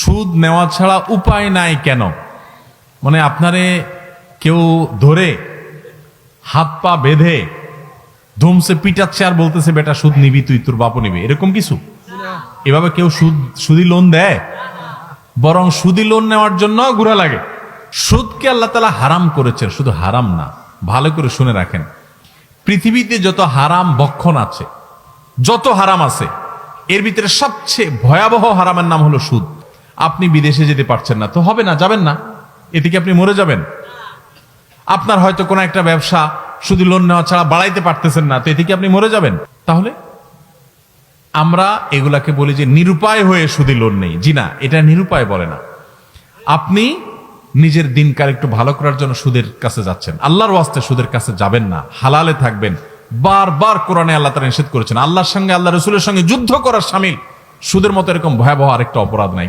সুদ নেওয়া ছাড়া উপায় নাই কেন? মানে আপনারে কেউ ধরে হাত পা বেঁধে ধুমসে পিটাচ্ছে আর বলতেছে বেটা সুদ নিবি, তুই তোর বাপও নিবি, এরকম কিছু? এভাবে কেউ সুদি লোন দেয়? বরং সুদি লোন নেওয়ার জন্য ঘুরা লাগে। সুদকে আল্লাহ তাআলা হারাম করেছেন, শুধু হারাম না, ভালো করে শুনে রাখেন, পৃথিবীতে যত হারাম ভক্ষণ আছে, যত হারাম আছে, এর ভিতরে সবচেয়ে ভয়াবহ হারামের নাম হলো সুদ। আপনি বিদেশে যেতে পারছেন না তো হবে না, যাবেন না, এতে কি আপনি মরে যাবেন? আপনার হয়তো কোনো একটা ব্যবসা শুধু লোন নেওয়া ছাড়া বাড়াইতে পারতেছেন না, তো এতে কি আপনি মরে যাবেন? তাহলে আমরা এগুলাকে বলি যে নিরুপায় হয়ে সুদী লোন নেই। জি না, এটা নিরুপায় বলে না। আপনি নিজের দিনকাল একটু ভালো করার জন্য সুদের কাছে যাচ্ছেন, আল্লাহর ওয়াস্তে সুদের কাছে যাবেন না, হালালে থাকবেন। বারবার কোরআনে আল্লাহ তাআলা নিষেধ করেছেন, আল্লাহর সঙ্গে আল্লাহ রাসূলের সঙ্গে যুদ্ধ করার শামিল। সুদের মতো এরকম ভয়াবহ আরেকটা অপরাধ নাই।